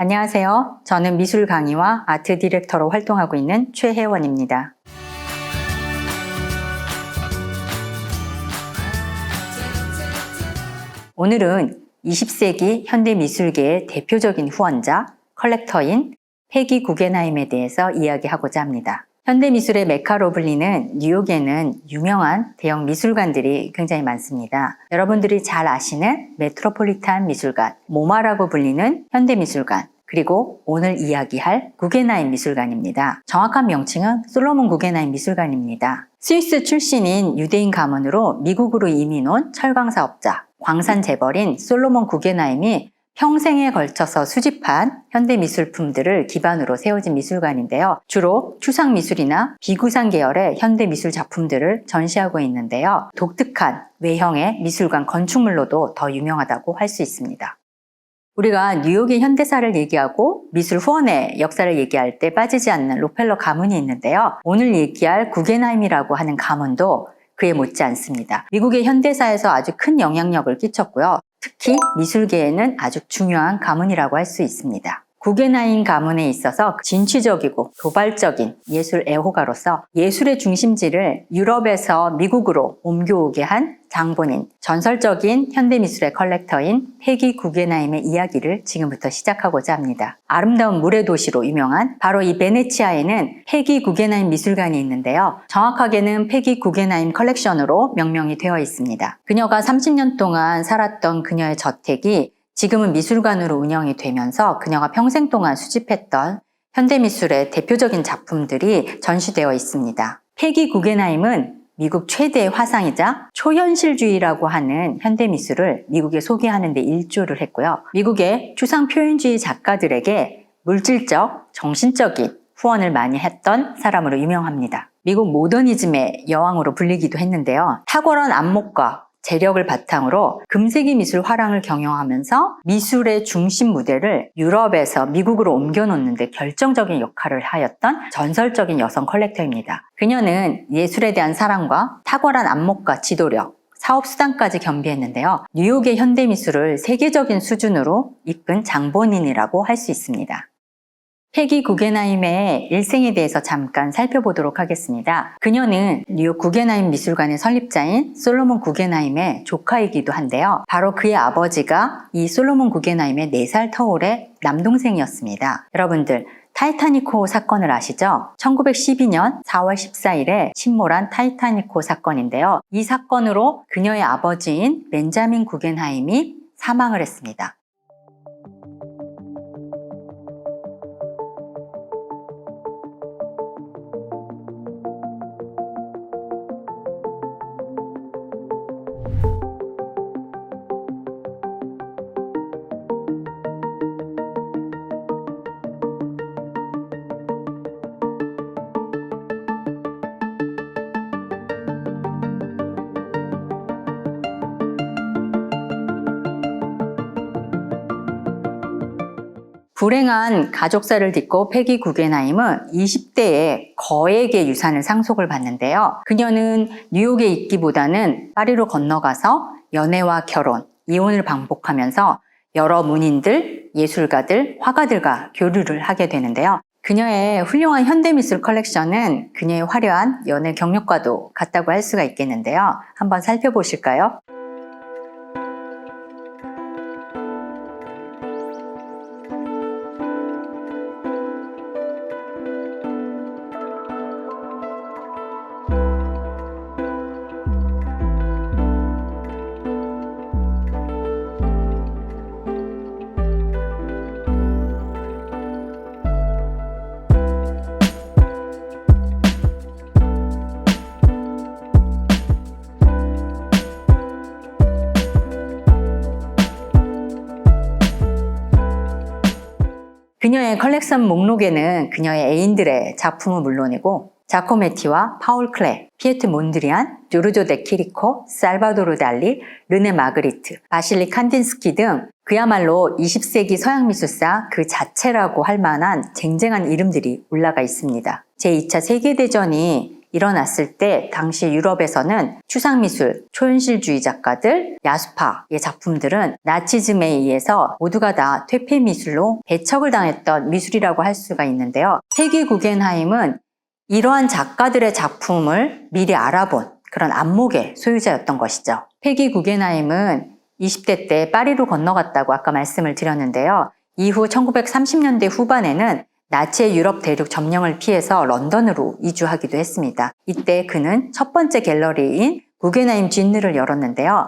안녕하세요. 저는 미술 강의와 아트 디렉터로 활동하고 있는 최혜원입니다. 오늘은 20세기 현대 미술계의 대표적인 후원자, 컬렉터인 패기 구겐하임에 대해서 이야기하고자 합니다. 현대 미술의 메카로 불리는 뉴욕에는 유명한 대형 미술관들이 굉장히 많습니다. 여러분들이 잘 아시는 메트로폴리탄 미술관, 모마라고 불리는 현대미술관, 그리고 오늘 이야기할 구겐하임 미술관입니다. 정확한 명칭은 솔로몬 구겐하임 미술관입니다. 스위스 출신인 유대인 가문으로 미국으로 이민 온 철광사업자, 광산 재벌인 솔로몬 구겐하임이 평생에 걸쳐서 수집한 현대미술품들을 기반으로 세워진 미술관인데요. 주로 추상미술이나 비구상 계열의 현대미술 작품들을 전시하고 있는데요. 독특한 외형의 미술관 건축물로도 더 유명하다고 할 수 있습니다. 우리가 뉴욕의 현대사를 얘기하고 미술 후원의 역사를 얘기할 때 빠지지 않는 록펠러 가문이 있는데요. 오늘 얘기할 구겐하임이라고 하는 가문도 그에 못지 않습니다. 미국의 현대사에서 아주 큰 영향력을 끼쳤고요. 특히 미술계에는 아주 중요한 가문이라고 할 수 있습니다. 구겐하임 가문에 있어서 진취적이고 도발적인 예술 애호가로서 예술의 중심지를 유럽에서 미국으로 옮겨오게 한 장본인, 전설적인 현대미술의 컬렉터인 패기 구겐하임의 이야기를 지금부터 시작하고자 합니다. 아름다운 물의 도시로 유명한 바로 이 베네치아에는 패기 구겐하임 미술관이 있는데요. 정확하게는 패기 구겐하임 컬렉션으로 명명이 되어 있습니다. 그녀가 30년 동안 살았던 그녀의 저택이 지금은 미술관으로 운영이 되면서 그녀가 평생 동안 수집했던 현대미술의 대표적인 작품들이 전시되어 있습니다. 패기 구겐하임은 미국 최대의 화상이자 초현실주의라고 하는 현대미술을 미국에 소개하는 데 일조를 했고요. 미국의 추상표현주의 작가들에게 물질적, 정신적인 후원을 많이 했던 사람으로 유명합니다. 미국 모더니즘의 여왕으로 불리기도 했는데요. 탁월한 안목과 재력을 바탕으로 금세기 미술 화랑을 경영하면서 미술의 중심 무대를 유럽에서 미국으로 옮겨놓는 데 결정적인 역할을 하였던 전설적인 여성 컬렉터입니다. 그녀는 예술에 대한 사랑과 탁월한 안목과 지도력, 사업수단까지 겸비했는데요. 뉴욕의 현대미술을 세계적인 수준으로 이끈 장본인이라고 할 수 있습니다. 패기 구겐하임의 일생에 대해서 잠깐 살펴보도록 하겠습니다. 그녀는 뉴욕 구겐하임 미술관의 설립자인 솔로몬 구겐하임의 조카이기도 한데요. 바로 그의 아버지가 이 솔로몬 구겐하임의 4살 터울의 남동생이었습니다. 여러분들 타이타닉호 사건을 아시죠? 1912년 4월 14일에 침몰한 타이타닉호 사건인데요. 이 사건으로 그녀의 아버지인 벤자민 구겐하임이 사망을 했습니다. 불행한 가족사를 딛고 패기 구겐하임은 20대에 거액의 유산을 상속을 받는데요. 그녀는 뉴욕에 있기보다는 파리로 건너가서 연애와 결혼, 이혼을 반복하면서 여러 문인들, 예술가들, 화가들과 교류를 하게 되는데요. 그녀의 훌륭한 현대미술 컬렉션은 그녀의 화려한 연애 경력과도 같다고 할 수가 있겠는데요. 한번 살펴보실까요? 그녀의 컬렉션 목록에는 그녀의 애인들의 작품은 물론이고 자코메티와 파울 클레, 피에트 몬드리안, 조르조 데 키리코, 살바도르 달리, 르네 마그리트, 바실리 칸딘스키 등 그야말로 20세기 서양미술사 그 자체라고 할 만한 쟁쟁한 이름들이 올라가 있습니다. 제2차 세계대전이 일어났을 때 당시 유럽에서는 추상미술, 초현실주의 작가들, 야수파의 작품들은 나치즘에 의해서 모두가 다 퇴폐미술로 배척을 당했던 미술이라고 할 수가 있는데요. 페기 구겐하임은 이러한 작가들의 작품을 미리 알아본 그런 안목의 소유자였던 것이죠. 페기 구겐하임은 20대 때 파리로 건너갔다고 아까 말씀을 드렸는데요. 이후 1930년대 후반에는 나치의 유럽 대륙 점령을 피해서 런던으로 이주하기도 했습니다. 이때 그는 첫 번째 갤러리인 구겐하임 진느를 열었는데요.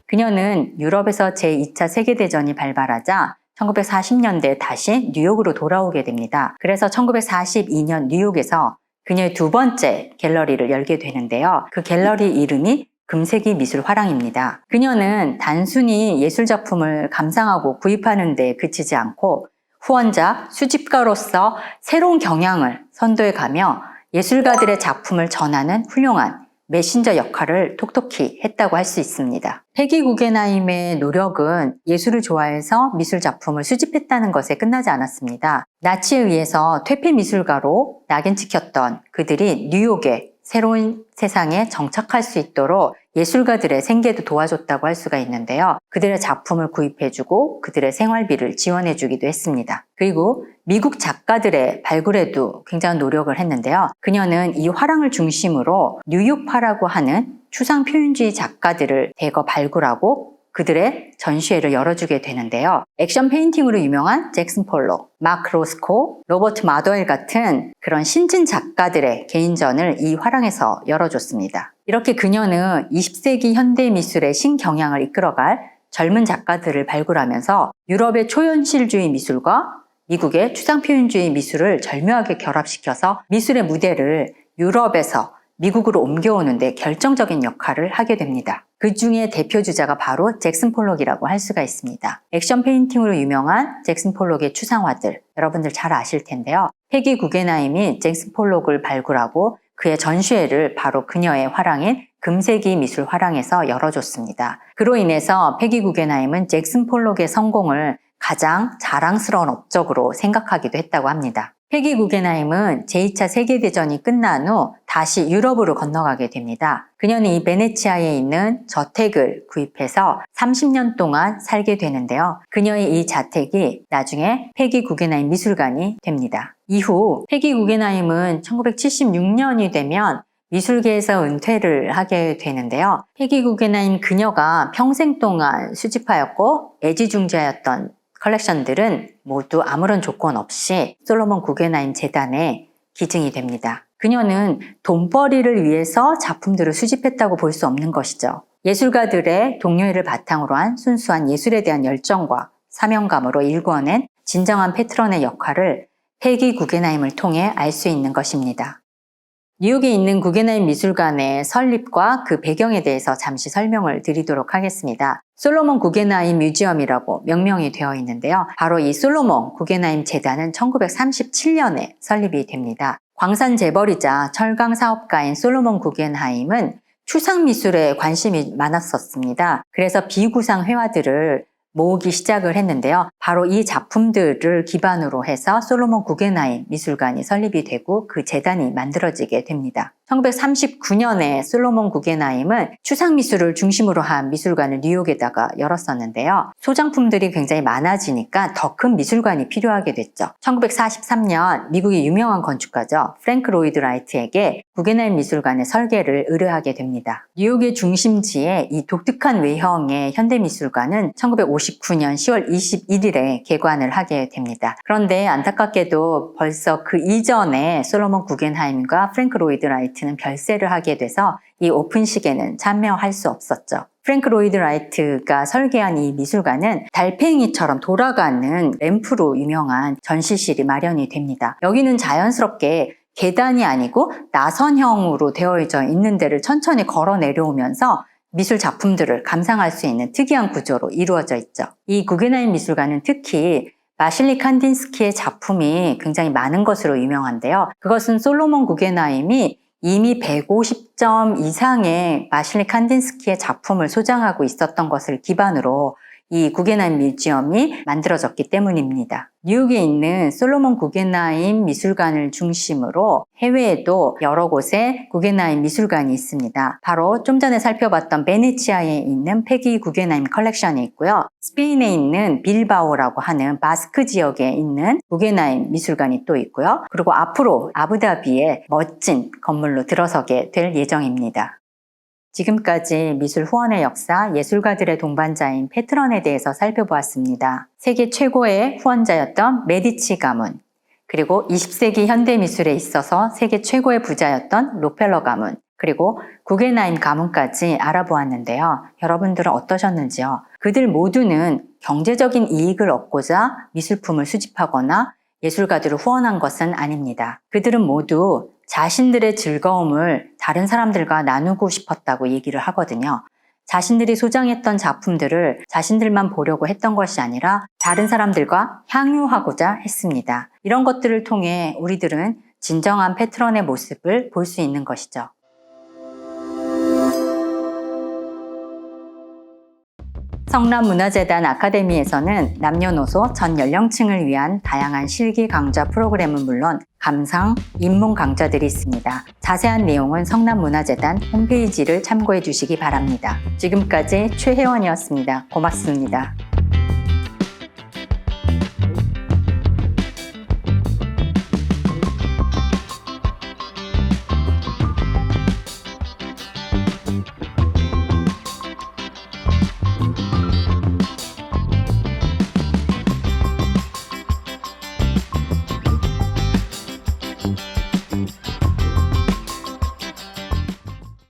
그녀는 유럽에서 제2차 세계대전이 발발하자 1940년대에 다시 뉴욕으로 돌아오게 됩니다. 그래서 1942년 뉴욕에서 그녀의 두 번째 갤러리를 열게 되는데요. 그 갤러리 이름이 금세기 미술 화랑입니다. 그녀는 단순히 예술작품을 감상하고 구입하는 데 그치지 않고 후원자, 수집가로서 새로운 경향을 선도해가며 예술가들의 작품을 전하는 훌륭한 메신저 역할을 톡톡히 했다고 할 수 있습니다. 페기 구겐하임의 노력은 예술을 좋아해서 미술 작품을 수집했다는 것에 끝나지 않았습니다. 나치에 의해서 퇴폐 미술가로 낙인 찍혔던 그들이 뉴욕의 새로운 세상에 정착할 수 있도록 예술가들의 생계도 도와줬다고 할 수가 있는데요. 그들의 작품을 구입해주고 그들의 생활비를 지원해주기도 했습니다. 그리고 미국 작가들의 발굴에도 굉장한 노력을 했는데요. 그녀는 이 화랑을 중심으로 뉴욕파라고 하는 추상 표현주의 작가들을 대거 발굴하고 그들의 전시회를 열어주게 되는데요. 액션 페인팅으로 유명한 잭슨 폴록, 마크 로스코, 로버트 마더웰 같은 그런 신진 작가들의 개인전을 이 화랑에서 열어줬습니다. 이렇게 그녀는 20세기 현대 미술의 신경향을 이끌어갈 젊은 작가들을 발굴하면서 유럽의 초현실주의 미술과 미국의 추상표현주의 미술을 절묘하게 결합시켜서 미술의 무대를 유럽에서 미국으로 옮겨오는 데 결정적인 역할을 하게 됩니다. 그 중에 대표주자가 바로 잭슨 폴록이라고 할 수가 있습니다. 액션 페인팅으로 유명한 잭슨 폴록의 추상화들 여러분들 잘 아실 텐데요. 페기 구겐하임이 잭슨 폴록을 발굴하고 그의 전시회를 바로 그녀의 화랑인 금세기 미술 화랑에서 열어줬습니다. 그로 인해서 페기 구겐하임은 잭슨 폴록의 성공을 가장 자랑스러운 업적으로 생각하기도 했다고 합니다. 페기 구겐하임은 제2차 세계대전이 끝난 후 다시 유럽으로 건너가게 됩니다. 그녀는 이 베네치아에 있는 저택을 구입해서 30년 동안 살게 되는데요. 그녀의 이 자택이 나중에 페기 구겐하임 미술관이 됩니다. 이후 페기 구겐하임은 1976년이 되면 미술계에서 은퇴를 하게 되는데요. 페기 구겐하임 그녀가 평생 동안 수집하였고 애지중지하였던 컬렉션들은 모두 아무런 조건 없이 솔로몬 구겐하임 재단에 기증이 됩니다. 그녀는 돈벌이를 위해서 작품들을 수집했다고 볼 수 없는 것이죠. 예술가들의 동료애를 바탕으로 한 순수한 예술에 대한 열정과 사명감으로 일궈낸 진정한 패트런의 역할을 페기 구겐하임을 통해 알 수 있는 것입니다. 뉴욕에 있는 구겐하임 미술관의 설립과 그 배경에 대해서 잠시 설명을 드리도록 하겠습니다. 솔로몬 구겐하임 뮤지엄이라고 명명이 되어 있는데요. 바로 이 솔로몬 구겐하임 재단은 1937년에 설립이 됩니다. 광산 재벌이자 철강 사업가인 솔로몬 구겐하임은 추상미술에 관심이 많았었습니다. 그래서 비구상 회화들을 모으기 시작을 했는데요. 바로 이 작품들을 기반으로 해서 솔로몬 구겐하임 미술관이 설립이 되고 그 재단이 만들어지게 됩니다. 1939년에 솔로몬 구겐하임은 추상미술을 중심으로 한 미술관을 뉴욕에다가 열었었는데요. 소장품들이 굉장히 많아지니까 더 큰 미술관이 필요하게 됐죠. 1943년 미국의 유명한 건축가죠. 프랭크 로이드 라이트에게 구겐하임 미술관의 설계를 의뢰하게 됩니다. 뉴욕의 중심지에 이 독특한 외형의 현대미술관은 1959년 10월 21일에 개관을 하게 됩니다. 그런데 안타깝게도 벌써 그 이전에 솔로몬 구겐하임과 프랭크 로이드 라이트는 별세를 하게 돼서 이 오픈식에는 참여할 수 없었죠. 프랭크 로이드 라이트가 설계한 이 미술관은 달팽이처럼 돌아가는 램프로 유명한 전시실이 마련이 됩니다. 여기는 자연스럽게 계단이 아니고 나선형으로 되어져 있는 데를 천천히 걸어 내려오면서 미술 작품들을 감상할 수 있는 특이한 구조로 이루어져 있죠. 이 구겐하임 미술관은 특히 바실리 칸딘스키의 작품이 굉장히 많은 것으로 유명한데요. 그것은 솔로몬 구겐하임이 이미 150점 이상의 바실리 칸딘스키의 작품을 소장하고 있었던 것을 기반으로 이 구겐하임 뮤지엄이 만들어졌기 때문입니다. 뉴욕에 있는 솔로몬 구겐하임 미술관을 중심으로 해외에도 여러 곳에 구겐하임 미술관이 있습니다. 바로 좀 전에 살펴봤던 베네치아에 있는 페기 구겐하임 컬렉션이 있고요. 스페인에 있는 빌바오라고 하는 바스크 지역에 있는 구겐하임 미술관이 또 있고요. 그리고 앞으로 아부다비에 멋진 건물로 들어서게 될 예정입니다. 지금까지 미술 후원의 역사, 예술가들의 동반자인 패트런에 대해서 살펴보았습니다. 세계 최고의 후원자였던 메디치 가문, 그리고 20세기 현대 미술에 있어서 세계 최고의 부자였던 록펠러 가문, 그리고 구겐하임 가문까지 알아보았는데요. 여러분들은 어떠셨는지요? 그들 모두는 경제적인 이익을 얻고자 미술품을 수집하거나 예술가들을 후원한 것은 아닙니다. 그들은 모두 자신들의 즐거움을 다른 사람들과 나누고 싶었다고 얘기를 하거든요. 자신들이 소장했던 작품들을 자신들만 보려고 했던 것이 아니라 다른 사람들과 향유하고자 했습니다. 이런 것들을 통해 우리들은 진정한 패트런의 모습을 볼 수 있는 것이죠. 성남문화재단 아카데미에서는 남녀노소 전 연령층을 위한 다양한 실기 강좌 프로그램은 물론 감상, 입문 강좌들이 있습니다. 자세한 내용은 성남문화재단 홈페이지를 참고해 주시기 바랍니다. 지금까지 최혜원이었습니다. 고맙습니다.